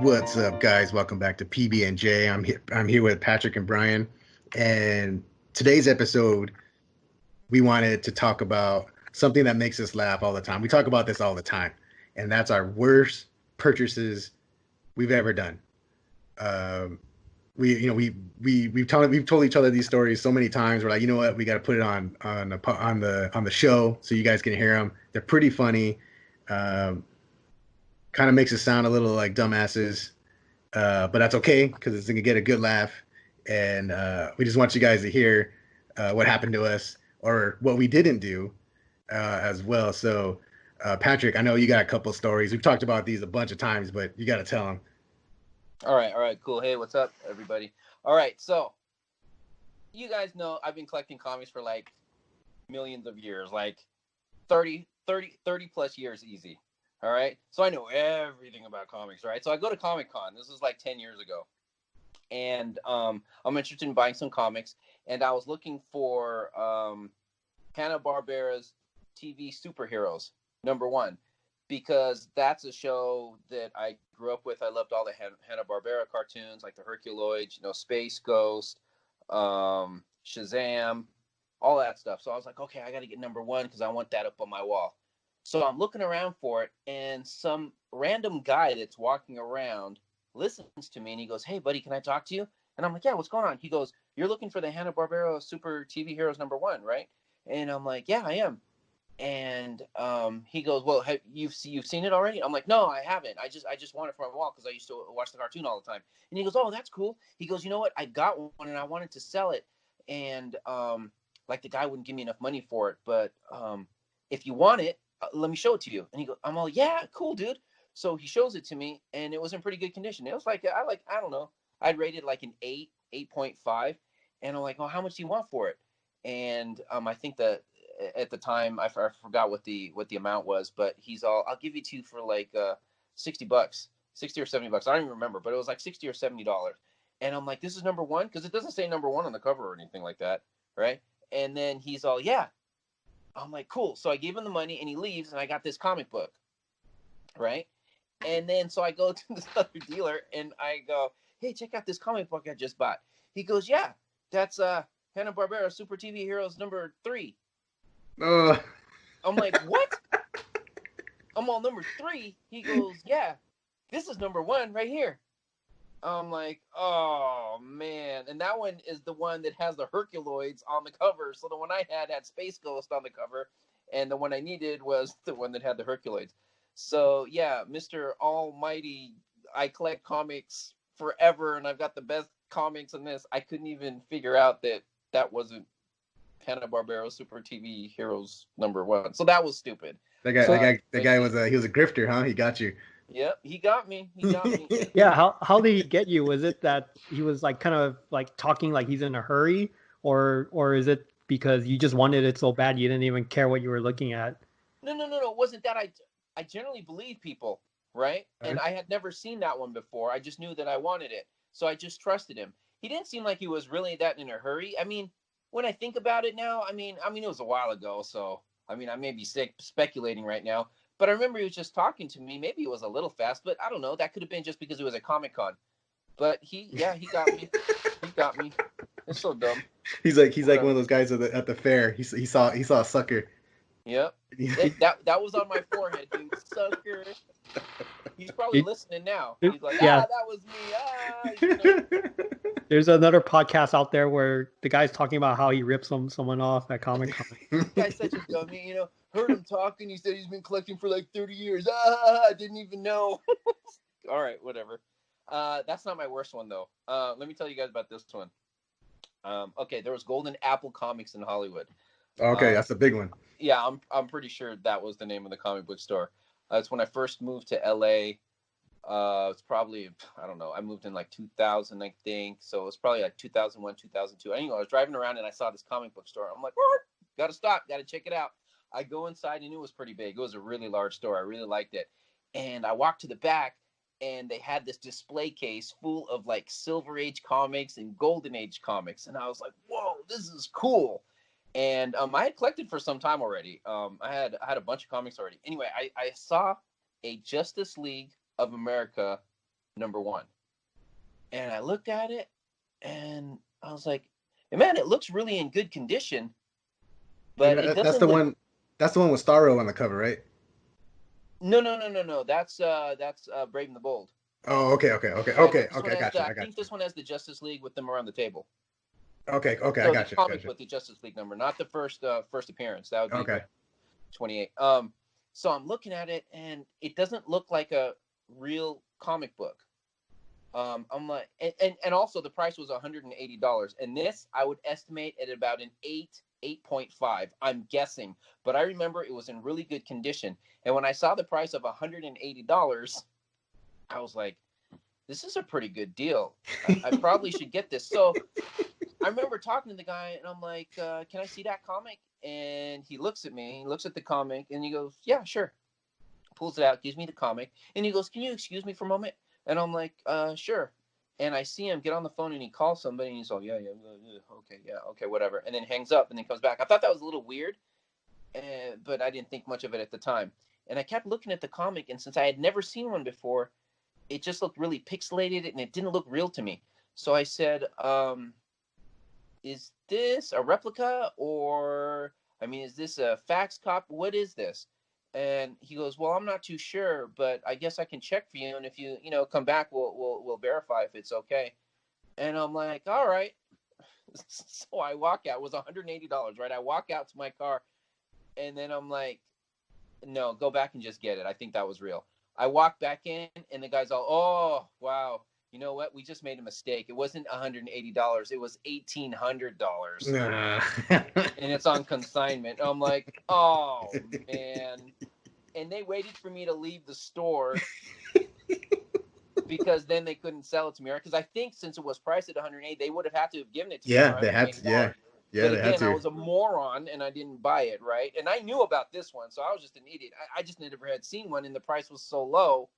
What's up, guys? Welcome back to PB&J. I'm here with Patrick and Brian, and today's episode, we wanted to talk about something that makes us laugh all the time. We talk about this all the time, and that's our worst purchases we've ever done. Um, we've told each other these stories so many times. We're like, you know what, we got to put it on the show so you guys can hear them. They're pretty funny. Um, Kind of makes us sound a little like dumbasses, but that's okay because it's gonna get a good laugh, and we just want you guys to hear what happened to us or what we didn't do as well. So, Patrick, I know you got a couple stories. We've talked about these a bunch of times, but you got to tell them. All right, cool. Hey, what's up, everybody? All right, so you guys know I've been collecting comics for like millions of years, like 30 plus years easy. All right, so I know everything about comics, right? So I go to Comic-Con. This is like 10 years ago. And I'm interested in buying some comics. And I was looking for Hanna-Barbera's TV Superheroes, #1. Because that's a show that I grew up with. I loved all the Hanna-Barbera cartoons, like the Herculoids, Space Ghost, Shazam, all that stuff. So I was like, okay, I got to get #1 because I want that up on my wall. So I'm looking around for it, and some random guy that's walking around listens to me, and he goes, "Hey, buddy, can I talk to you?" And I'm like, "Yeah, what's going on?" He goes, "You're looking for the Hanna-Barbera Super TV Heroes #1, right?" And I'm like, "Yeah, I am." And he goes, "Well, you've seen it already?" I'm like, "No, I haven't. I just want it for my wall because I used to watch the cartoon all the time." And he goes, "Oh, that's cool." He goes, "You know what? I got one and I wanted to sell it, and like the guy wouldn't give me enough money for it, but if you want it, let me show it to you." And he goes, I'm all, "Yeah, cool, dude." So he shows it to me, and it was in pretty good condition. It was like I don't know, I'd rate it like an 8.5, and I'm like, "Oh, how much do you want for it?" And I think that at the time I forgot what the amount was, but he's all, "I'll give you two for like $60, 60 or $70. I don't even remember, but it was like $60 or $70." And I'm like, "This is #1," because it doesn't say #1 on the cover or anything like that, right? And then he's all, "Yeah." I'm like, "Cool." So I gave him the money, and he leaves, and I got this comic book, right? And then so I go to this other dealer, and I go, "Hey, check out this comic book I just bought." He goes, "Yeah, that's Hanna-Barbera Super TV Heroes #3." Uh, I'm like, "What?" I'm on #3. He goes, "Yeah, this is #1 right here." I'm like, "Oh man!" And that one is the one that has the Herculoids on the cover. So the one I had Space Ghost on the cover, and the one I needed was the one that had the Herculoids. So yeah, Mr. Almighty, I collect comics forever, and I've got the best comics in this. I couldn't even figure out that that wasn't Hanna-Barbera Super TV Heroes #1. So that was stupid. that guy, that So guy, that guy he was a grifter, huh? He got you. yep, he got me. He got me. Yeah, how did he get you? Was it that he was like kind of like talking like he's in a hurry, or is it because you just wanted it so bad you didn't even care what you were looking at? No. It wasn't that. I generally believe people, right? And I had never seen that one before. I just knew that I wanted it, so I just trusted him. He didn't seem like he was really that in a hurry. I mean, when I think about it now, I mean, it was a while ago, so I mean, I may be speculating right now, but I remember he was just talking to me. Maybe it was a little fast, but I don't know. That could have been just because it was a Comic-Con. But he got me. He got me. It's so dumb. He's like one of those guys at the fair. He saw a sucker. Yep. That was on my forehead, dude. Sucker. He's probably listening now. He's like, Yeah. that was me. There's another podcast out there where the guy's talking about how he ripped someone off at Comic-Con. This guy's such a dummy, Heard him talking. He said he's been collecting for like 30 years. I didn't even know. All right, whatever. That's not my worst one, though. Let me tell you guys about this one. Okay, there was Golden Apple Comics in Hollywood. Okay, that's a big one. Yeah, I'm pretty sure that was the name of the comic book store. It's when I first moved to LA. It's probably, I don't know, I moved in like 2000, I think. So it was probably like 2001, 2002. Anyway, I was driving around and I saw this comic book store. I'm like, gotta stop, gotta check it out. I go inside and it was pretty big. It was a really large store. I really liked it. And I walked to the back and they had this display case full of like Silver Age comics and Golden Age comics. And I was like, whoa, this is cool. And I had collected for some time already. I had a bunch of comics already. Anyway, I saw a Justice League of America #1. And I looked at it and I was like, man, it looks really in good condition, And but it that's doesn't the look. one. That's the one with Starro on the cover, right? No. That's Brave and the Bold. Oh, okay. Yeah, this one I has got you. I think this one has the Justice League with them around the table. Okay, I So the got you. comic with the Justice League number, not the first appearance. That would be Okay. 28. So I'm looking at it and it doesn't look like a real comic book. I'm like, and also the price was $180, and this I would estimate at about an 8.5. I'm guessing, but I remember it was in really good condition. And when I saw the price of $180, I was like, this is a pretty good deal. I probably should get this. So I remember talking to the guy, and I'm like, can I see that comic? And he looks at me, he looks at the comic, and he goes, yeah, sure. Pulls it out, gives me the comic, and he goes, can you excuse me for a moment? And I'm like, sure. And I see him get on the phone, and he calls somebody, and he's like, okay, whatever. And then hangs up, and then comes back. I thought that was a little weird, but I didn't think much of it at the time. And I kept looking at the comic, and since I had never seen one before, it just looked really pixelated, and it didn't look real to me. So I said, is this a replica, or I mean, is this a fax copy? What is this? And he goes, well, I'm not too sure, but I guess I can check for you, and if you come back, we'll verify if it's okay. And I'm like, all right. So I walk out. It was $180, right? I walk out to my car, and then I'm like, no, go back and just get it. I think that was real. I walk back in, and the guy's all, oh, wow. You know what? We just made a mistake. It wasn't $180. It was $1,800. Nah. And it's on consignment. I'm like, oh, man. And they waited for me to leave the store because then they couldn't sell it to me. Because I think since it was priced at $180, they would have had to have given it to me for Yeah, they had $180. to. Yeah, But they had again, I to. was a moron and I didn't buy it, right? And I knew about this one, so I was just an idiot. I just never had seen one, and the price was so low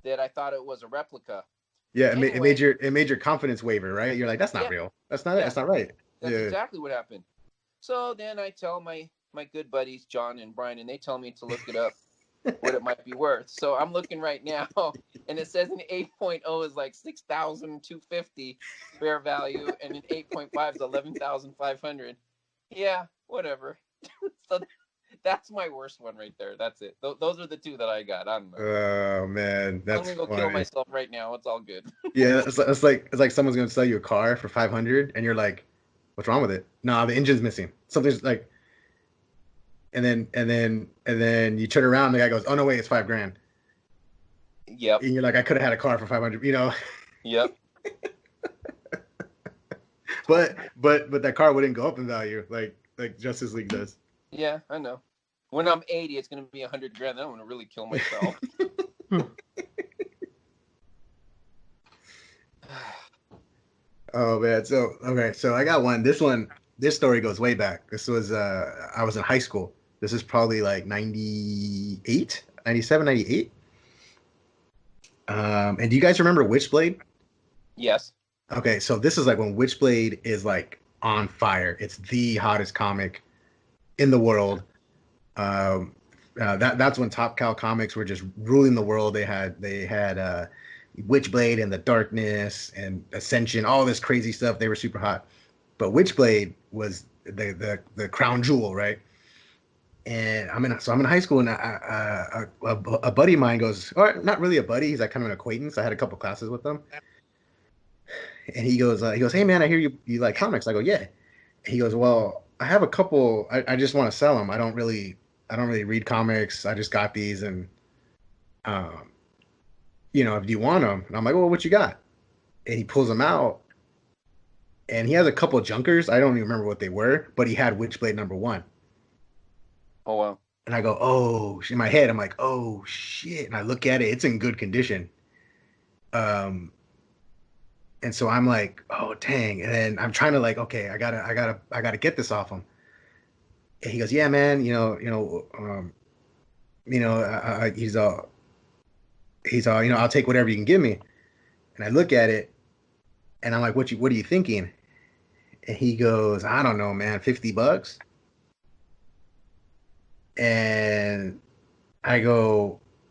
that I thought it was a replica. Yeah, Anyway, it made your confidence waver, right? You're like, that's not yeah, real. That's not it. yeah, That's not right. that's Yeah. exactly what happened. So then I tell my good buddies John and Brian, and they tell me to look it up, what it might be worth. So I'm looking right now, and it says an 8.0 is like 6,250 fair value, and an 8.5 is 11,500. Yeah, whatever. So that's my worst one right there. That's it. Those are the two that I got. I don't know. Oh man, I'm that's gonna go funny. kill myself right now. It's all good. Yeah, it's like someone's gonna sell you a car for 500, and you're like, what's wrong with it? Nah, the engine's missing. Something's like, and then you turn around, the guy goes, oh no, wait, it's $5,000. Yep. And you're like, I could have had a car for 500, you know. Yep. But that car wouldn't go up in value like Justice League does. Yeah, I know. When I'm 80, it's gonna be $100,000. Then I'm gonna really kill myself. Oh man, so okay, so I got one. This story goes way back. This was I was in high school. This is probably like 98, 97, 98. And do you guys remember Witchblade? Yes. Okay, so this is like when Witchblade is like on fire. It's the hottest comic in the world. That's when Top Cow Comics were just ruling the world. They had Witchblade and the Darkness and Ascension, all this crazy stuff. They were super hot, but Witchblade was the crown jewel, right? And I'm in high school, and a buddy of mine goes, or not really a buddy, he's like kind of an acquaintance. I had a couple classes with him, and he goes, hey man, I hear you like comics. I go, yeah. He goes, well, I have a couple. I just want to sell them. I don't really read comics. I just got these, and if you want them. And I'm like, well, what you got? And he pulls them out, and he has a couple of junkers. I don't even remember what they were, but he had Witchblade #1. Oh wow. And I go, oh, in my head, I'm like, oh shit. And I look at it, it's in good condition. And so I'm like, oh dang. And then I'm trying to like, okay, I gotta get this off him. And he goes, yeah, man, he's all, I'll take whatever you can give me. And I look at it, and I'm like, what are you thinking? And he goes, I don't know, man, $50. And I go,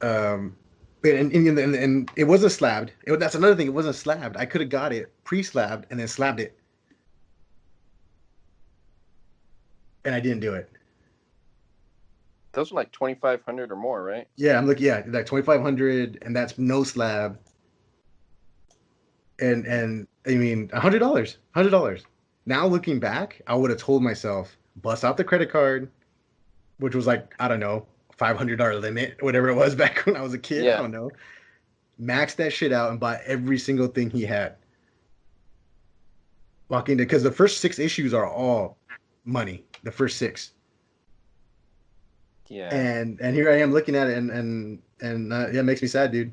Um, and it wasn't slabbed. That's another thing. It wasn't slabbed. I could have got it pre-slabbed and then slabbed it, and I didn't do it. Those are like 2,500 or more, right? Yeah, I'm looking. Yeah, like 2,500, and that's no slab. And I mean $100. Now looking back, I would have told myself, bust out the credit card, which was like, I don't know, $500 limit, whatever it was back when I was a kid. I Yeah. don't know. Max that shit out and buy every single thing he had. Walking into, because the first 6 issues are all money. The first 6. Yeah. And here I am looking at it, and yeah, it makes me sad, dude.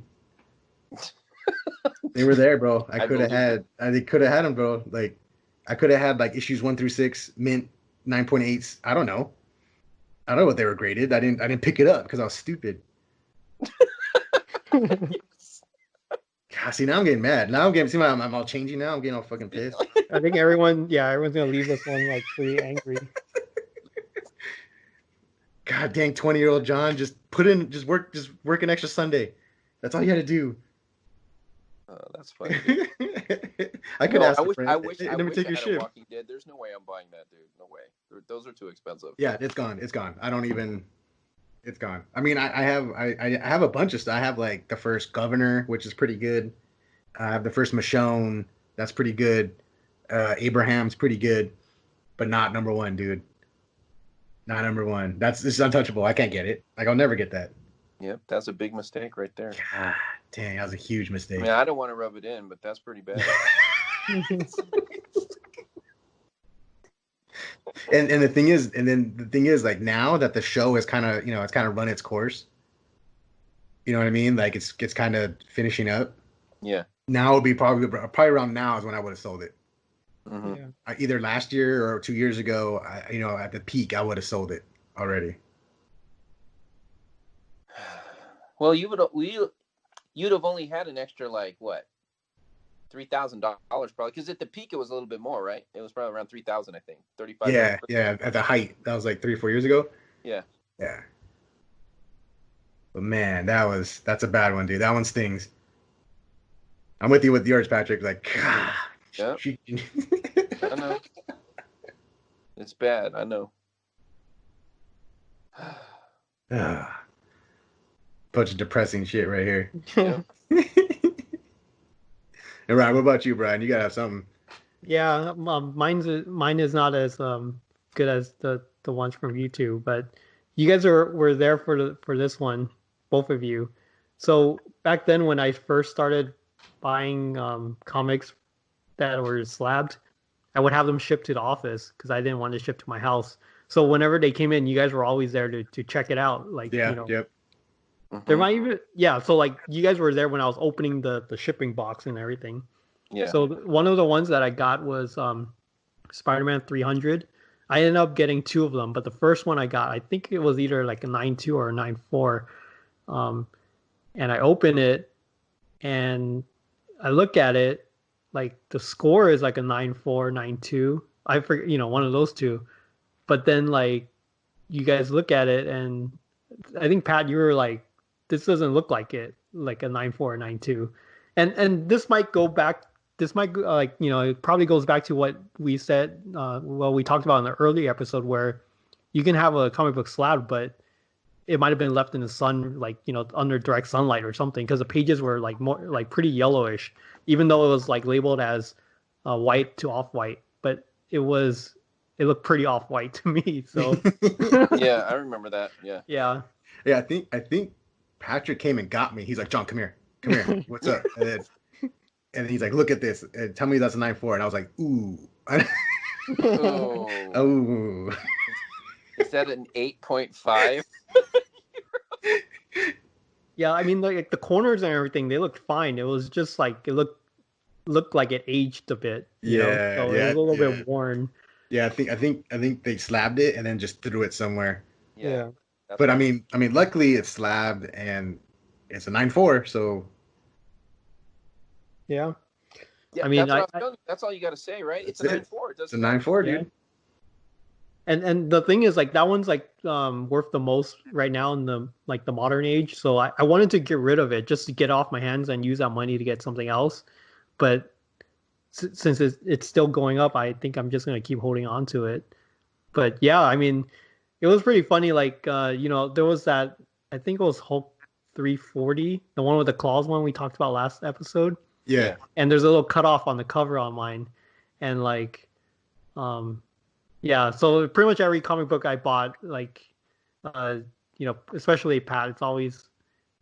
They were there, bro. I could have had them, bro. Like, I could have had like issues 1 through 6, mint 9.8s. I don't know. I don't know what they were graded. I didn't pick it up because I was stupid. God, see, now I'm getting mad. Now I'm all changing now. I'm getting all fucking pissed. I think everyone's gonna leave this one like pretty angry. God dang, 20-year-old John, just work an extra Sunday. That's all you had to do. Oh, that's funny. I could ask I a wish friend. I Never take had your a shift. Walking Dead. There's no way I'm buying that, dude. No way. Those are too expensive. Yeah, it's gone. It's gone. I don't even. It's gone. I mean, I have a bunch of stuff. I have like the first Governor, which is pretty good. I have the first Michonne. That's pretty good. Abraham's pretty good, but not number one, dude. Not number one. This is untouchable. I can't get it. Like, I'll never get that. Yep, that's a big mistake right there. God dang, that was a huge mistake. I mean, I don't want to rub it in, but that's pretty bad. And the thing is, like, now that the show has kind of, it's kind of run its course. You know what I mean? Like, it's kind of finishing up. Yeah. Now would be probably around now is when I would have sold it. Mm-hmm. Yeah. Either last year or 2 years ago. At the peak, I would have sold it already. Well, you'd have only had an extra like what, $3,000 probably, because at the peak it was a little bit more, right? It was probably around 3,000, I think, 35. Yeah. At the height, that was like 3-4 years ago. Yeah. Yeah. But man, that's a bad one, dude. That one stings. I'm with you with yours, Patrick. Like, yeah. I know. It's bad. I know. Bunch of depressing shit right here. Yeah. And Ryan, what about you, Brian? You gotta have something. Yeah, mine is not as good as the ones from you two, but you guys were there for this one, both of you. So back then, when I first started buying comics that were slabbed, I would have them shipped to the office because I didn't want to ship to my house. So whenever they came in, you guys were always there to check it out. Like, Yeah, yep. There might even, yeah. So like you guys were there when I was opening the shipping box and everything. Yeah. So one of the ones that I got was Spider-Man 300. I ended up getting 2 of them, but the first one I got, I think it was either like a 9.2 or a 9.4. And I open it and I look at it, like the score is like a 9.4, 9.2. I forget, one of those two. But then like you guys look at it and I think Pat, you were like, this doesn't look like it, like a 9.4 or 9.2. And this might go back. This might it probably goes back to what we said. We talked about in the early episode where you can have a comic book slab, but it might have been left in the sun, like under direct sunlight or something, because the pages were like more like pretty yellowish, even though it was like labeled as white to off white, but it looked pretty off white to me. So yeah, I remember that. Yeah. Yeah. Yeah, I think Patrick came and got me. He's like, John, come here. What's up? And he's like, look at this. And tell me that's a 9.4. And I was like, ooh. Oh. Is that an 8.5? Yeah, I mean, like the corners and everything, they looked fine. It was just like it looked like it aged a bit. So it was a little bit worn. Yeah, I think they slabbed it and then just threw it somewhere. Yeah. But I mean, luckily it's slabbed and it's a 9.4, so. Yeah. Yeah, I mean, that's all you got to say, right? It's a 9.4. It's a 9.4, dude. Yeah. And the thing is, like, that one's like worth the most right now in the like the modern age. So I wanted to get rid of it just to get off my hands and use that money to get something else. But since it's still going up, I think I'm just gonna keep holding on to it. But yeah, I mean, it was pretty funny. Like, there was that, I think it was Hulk 340, the one with the claws one we talked about last episode. Yeah. And there's a little cutoff on the cover on mine, and like, um, yeah. So pretty much every comic book I bought, like, uh, especially Pat, it's always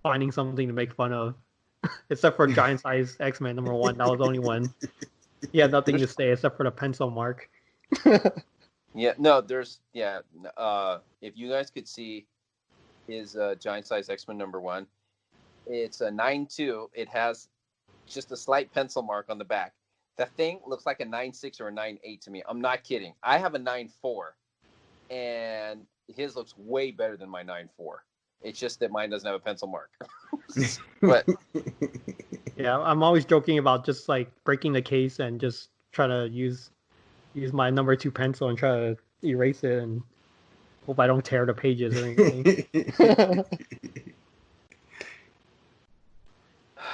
finding something to make fun of. Except for Giant Size X-Men #1, that was the only one. He had nothing to say except for the pencil mark. Yeah, no, there's if you guys could see his Giant Size X-Men #1, it's a 9.2. It has just a slight pencil mark on the back. That thing looks like a 9.6 or a 9.8 to me. I'm not kidding. I have a 9.4, and his looks way better than my 9.4. It's just that mine doesn't have a pencil mark. But yeah, I'm always joking about just like breaking the case and just try to use my #2 pencil and try to erase it and hope I don't tear the pages or anything.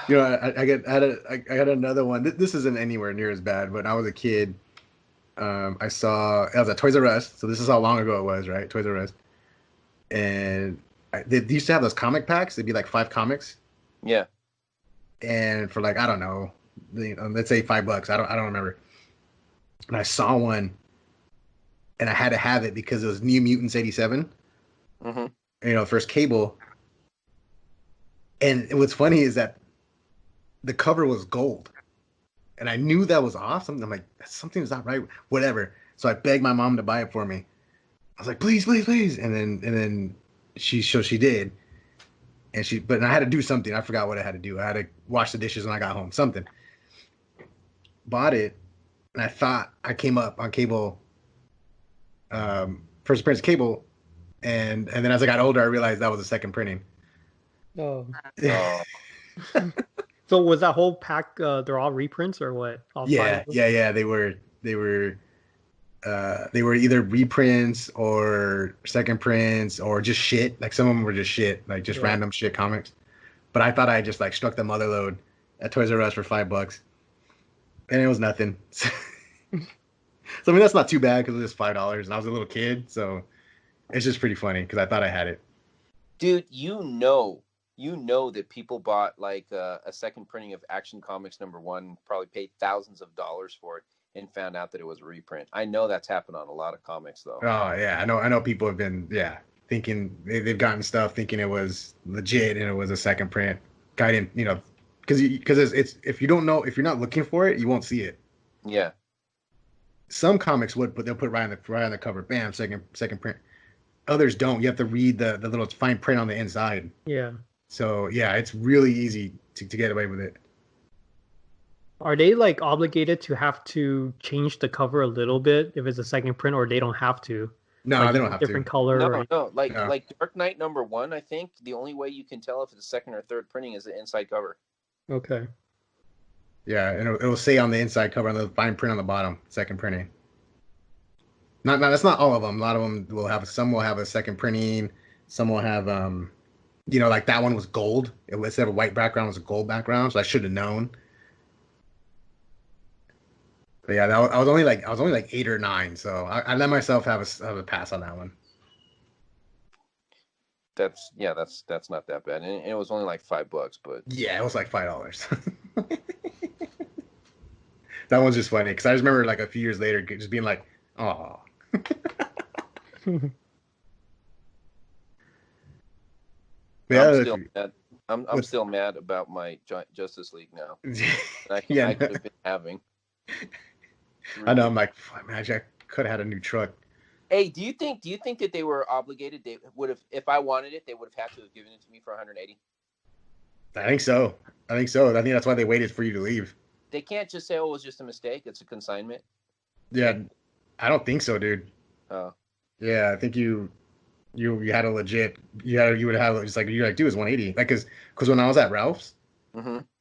I got another one. This isn't anywhere near as bad, but when I was a kid, I saw it was at Toys R Us. So this is how long ago it was, right? Toys R Us, and they used to have those comic packs. They'd be like 5 comics. Yeah. And for like, I don't know, let's say $5. I don't remember. And I saw one, and I had to have it because it was New Mutants '87. Mm-hmm. First Cable. And what's funny is that the cover was gold, and I knew that was off. I'm like, something's not right. Whatever. So I begged my mom to buy it for me. I was like, please, please, please. And then she did. But I had to do something. I forgot what I had to do. I had to wash the dishes when I got home. Something. Bought it, and I thought I came up on Cable, first appearance of Cable, and then as I got older, I realized that was a second printing. Oh. So was that whole pack? They're all reprints or what? All yeah. They were either reprints or second prints or just shit. Like some of them were just shit, like just random shit comics. But I thought I just like struck the mother load at Toys R Us for $5, and it was nothing. So I mean that's not too bad because it was just $5, and I was a little kid, so it's just pretty funny because I thought I had it. Dude, you know that people bought like a second printing of Action Comics #1, probably paid thousands of dollars for it, and found out that it was a reprint. I know that's happened on a lot of comics, though. Oh yeah, I know people have been thinking they've gotten stuff thinking it was legit and it was a second print. Guy didn't, because it's if you don't know, if you're not looking for it, you won't see it. Yeah. Some comics would, but they'll put right on the cover, bam, second print. Others don't. You have to read the little fine print on the inside. Yeah. So yeah, it's really easy to get away with it. Are they like obligated to have to change the cover a little bit if it's a second print, or they don't have to? No, like, they don't have different to. color. No. Like Dark Knight #1, I think the only way you can tell if it's a second or third printing is the inside cover. Okay. Yeah, and it'll say on the inside cover on the fine print on the bottom, second printing. Not that's not all of them. A lot of them will have. Some will have a second printing. Some will have like that one was gold. Instead of a white background, it was a gold background. So I should have known. But yeah, I was only like 8 or 9, so I let myself have a pass on that one. That's not that bad, and it was only like $5, but yeah, it was like $5. That one's just funny because I just remember like a few years later just being like, oh. I'm still mad about my Justice League now. I could have been having. I know. I'm like, imagine I could have had a new truck. Hey, do you think that they were obligated? They would have, if I wanted it, they would have had to have given it to me for $180. I think so. I think that's why they waited for you to leave. They can't just say, "Oh, it was just a mistake. It's a consignment." Yeah, I don't think so, dude. Oh. Yeah, I think you had a legit. You would have it's like you're like, dude, it's 180. Like, because when I was at Ralph's,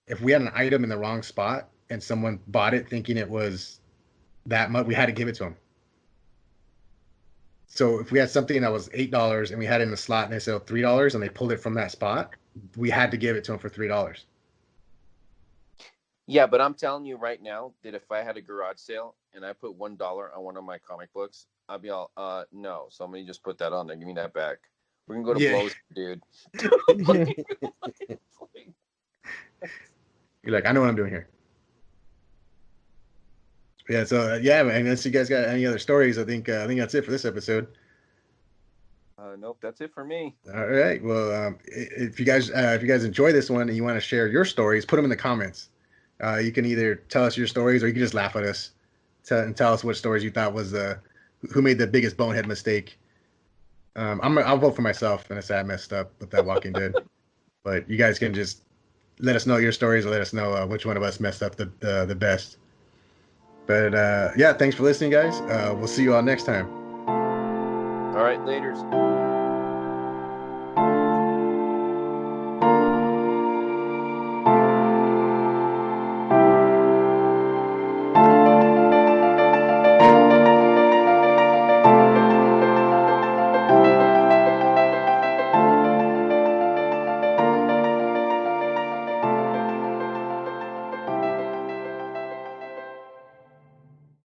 if we had an item in the wrong spot and someone bought it thinking it was that much, we had to give it to them. So if we had something that was $8 and we had it in the slot and they said $3 and they pulled it from that spot, we had to give it to them for $3. Yeah, but I'm telling you right now that if I had a garage sale and I put $1 on one of my comic books, I'd be all, no, somebody just put that on there. Give me that back. We're gonna go to Yeah. blows, dude. You're like, I know what I'm doing here. Yeah. So yeah, man. Unless you guys got any other stories, I think that's it for this episode. Nope, that's it for me. All right. Well, if you guys enjoy this one and you want to share your stories, put them in the comments. You can either tell us your stories or you can just laugh at us and tell us what stories you thought was who made the biggest bonehead mistake. I'll vote for myself and I say I messed up with that Walking Dead. But you guys can just let us know your stories or let us know which one of us messed up the best. But yeah, thanks for listening, guys. We'll see you all next time. All right, laters.